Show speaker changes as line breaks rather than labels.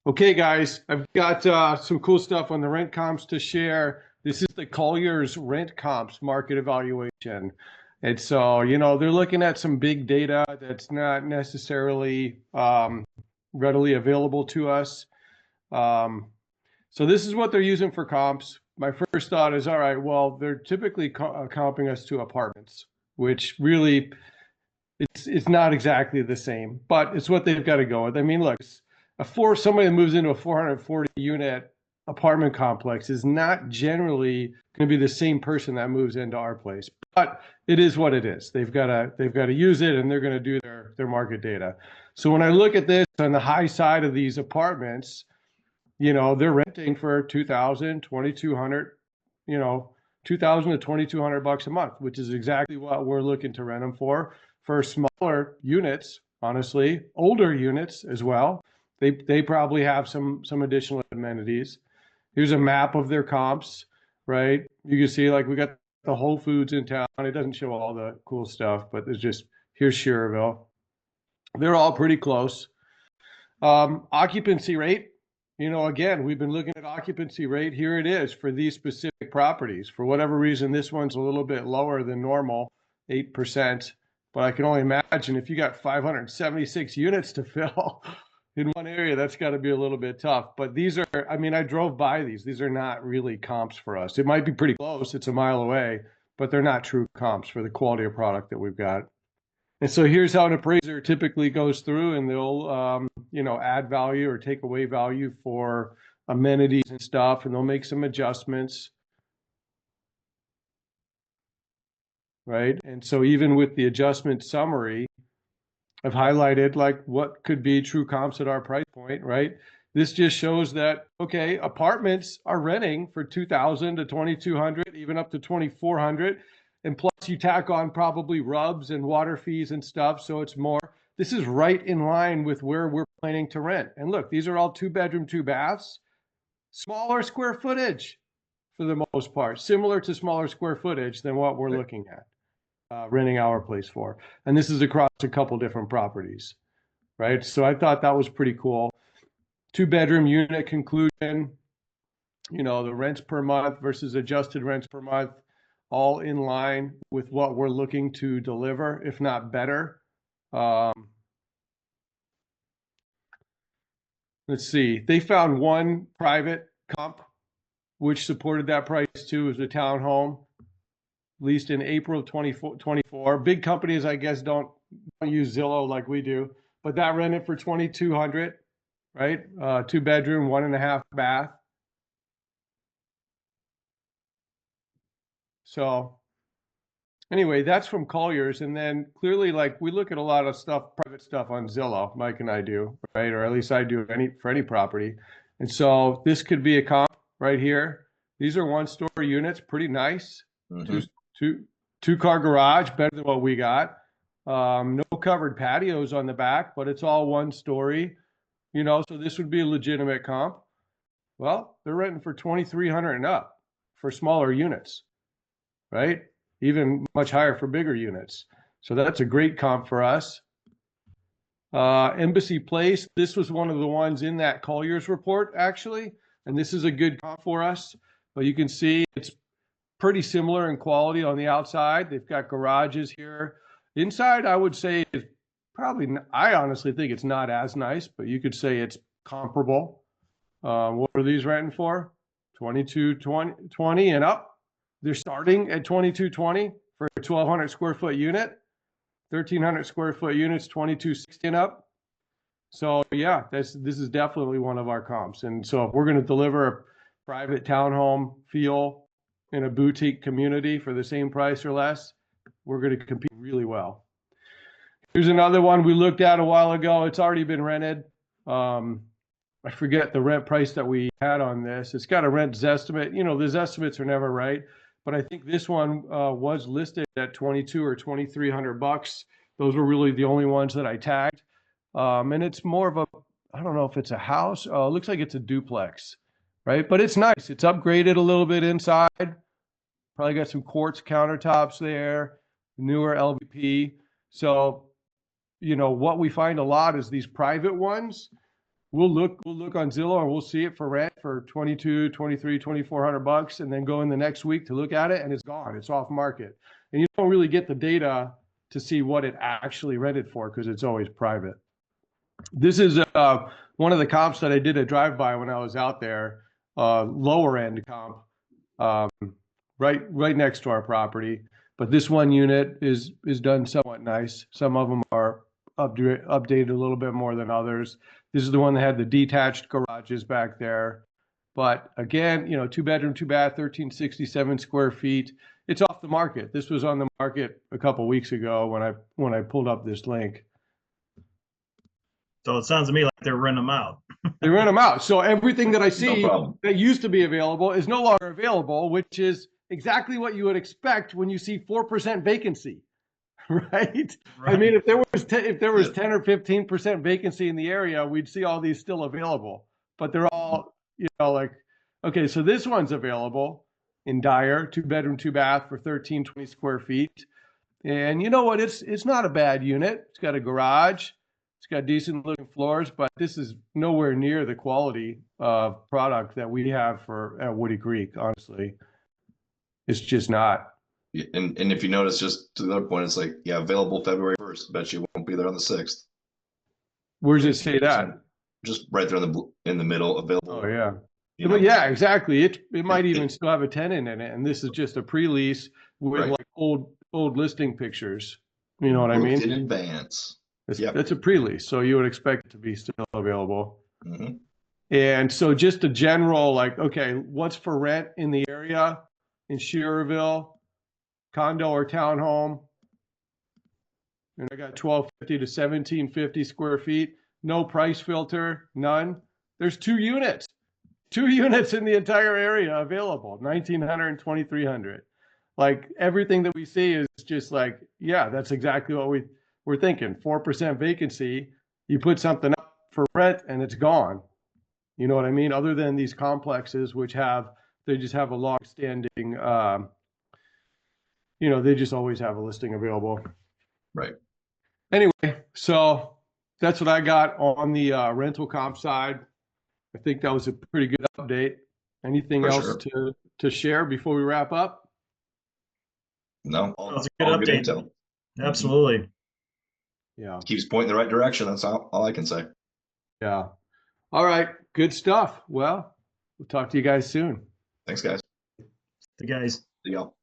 Okay, guys, I've got some cool stuff on the rent comps to share. This is the Colliers Rent Comps market evaluation. And so, they're looking at some big data that's not necessarily readily available to us. Um, so this is what they're using for comps. My first thought is, all right, well, they're typically comping us to apartments, which really it's not exactly the same, but it's what they've got to go with. I mean, look, somebody that moves into a 440 unit apartment complex is not generally going to be the same person that moves into our place, but it is what it is. They've got to use it, and they're going to do their market data. So when I look at this on the high side of these apartments, they're renting for 2,000, 2,200, you know, 2,000 to 2,200 bucks a month, which is exactly what we're looking to rent them for smaller units, honestly, older units as well. They probably have some additional amenities. Here's a map of their comps, right? You can see like we got the Whole Foods in town. It doesn't show all the cool stuff, but here's Schererville. They're all pretty close. Occupancy rate, again, we've been looking at occupancy rate. Here it is for these specific properties. For whatever reason, this one's a little bit lower than normal, 8%. But I can only imagine if you got 576 units to fill in one area, that's got to be a little bit tough. But I drove by these. These are not really comps for us. It might be pretty close. It's a mile away, but they're not true comps for the quality of product that we've got. And so here's how an appraiser typically goes through, and they'll, add value or take away value for amenities and stuff, and they'll make some adjustments, right? And so even with the adjustment summary, I've highlighted like what could be true comps at our price point, right? This just shows that, okay, apartments are renting for 2,000 to 2,200, even up to 2,400. And plus you tack on probably rubs and water fees and stuff. So it's more, this is right in line with where we're planning to rent. And look, these are all 2 bedroom, 2 baths, smaller square footage for the most part, similar to smaller square footage than what we're looking at renting our place for. And this is across a couple different properties, right? So I thought that was pretty cool. 2 bedroom unit conclusion, the rents per month versus adjusted rents per month, all in line with what we're looking to deliver, if not better. Let's see. They found one private comp which supported that price too. It was a townhome leased in April of 2024. Big companies, I guess, don't use Zillow like we do, but that rented for 2,200, right? 2 bedroom, 1.5 bath. So anyway, that's from Colliers. And then clearly, like we look at a lot of stuff, private stuff on Zillow, Mike and I do, right? Or at least I do for any property. And so this could be a comp right here. These are 1-story units, pretty nice.
Mm-hmm.
Two-car garage, better than what we got. No covered patios on the back, but it's all 1-story. So this would be a legitimate comp. Well, they're renting for 2,300 and up for smaller units, right? Even much higher for bigger units. So that's a great comp for us. Embassy Place, this was one of the ones in that Colliers report, actually. And this is a good comp for us. But you can see it's pretty similar in quality on the outside. They've got garages here. Inside, I would say it's I honestly think it's not as nice, but you could say it's comparable. What are these renting for? 2220 and up. They're starting at 2220 for a 1,200 square foot unit. 1,300 square foot units, 2260 and up. So yeah, this is definitely one of our comps. And so if we're going to deliver a private townhome feel in a boutique community for the same price or less, we're going to compete really well. Here's another one we looked at a while ago. It's already been rented. I forget the rent price that we had on this. It's got a rent Zestimate. The Zestimates are never right, but I think this one was listed at 22 or 2,300 bucks. Those were really the only ones that I tagged. And it's more of I don't know if it's a house. It looks like it's a duplex, right? But it's nice. It's upgraded a little bit inside. Probably got some quartz countertops there, newer LVP. So, what we find a lot is these private ones, we'll look on Zillow and we'll see it for rent for 22, 23, 2,400 bucks, and then go in the next week to look at it, and it's gone. It's off market. And you don't really get the data to see what it actually rented for because it's always private. This is one of the comps that I did a drive-by when I was out there, lower end comp, right next to our property. But this one unit is done somewhat nice. Some of them are updated a little bit more than others. This is the one that had the detached garages back there. But again, 2-bedroom, 2-bath, 1,367 square feet. It's off the market. This was on the market a couple weeks ago when I pulled up this link.
So it sounds to me like they're renting them out.
They rent them out. So everything that I see
problem.
that used to be available is no longer available, which is exactly what you would expect when you see 4% vacancy, right? I mean, if there was 10 or 15% vacancy in the area, we'd see all these still available. But they're all, like, okay, so this one's available in Dyer, 2-bedroom, 2-bath for 1,320 square feet. And you know what? It's not a bad unit. It's got a garage. It's got decent looking floors, but this is nowhere near the quality of product that we have at Woody Creek, honestly. It's just not.
And if you notice, just to the other point, it's like, yeah, available February 1st. Bet you won't be there on the 6th.
Where does it say that?
Just right there in the middle, available.
Oh, yeah. But yeah, exactly. It might even still have a tenant in it, and this is just a pre-lease with like old listing pictures. You know what I mean?
In advance.
That's a pre-lease, so you would expect it to be still available.
Mm-hmm.
And so just a general, like, okay, what's for rent in the area in Schererville, condo or townhome? And I got 1,250 to 1,750 square feet, no price filter, none. There's 2 units in the entire area available, 1,900 and 2,300. Like everything that we see is just like, yeah, that's exactly what we're thinking. 4% vacancy, you put something up for rent and it's gone. You know what I mean? Other than these complexes, which they just have a long-standing, they just always have a listing available.
Right.
Anyway, so that's what I got on the rental comp side. I think that was a pretty good update. Anything else to share before we wrap up?
No,
that was a good update.
Good
Absolutely.
Yeah.
Keeps pointing in the right direction. That's all I can say.
Yeah. All right. Good stuff. Well, we'll talk to you guys soon.
Thanks, guys.
The guys.
See y'all.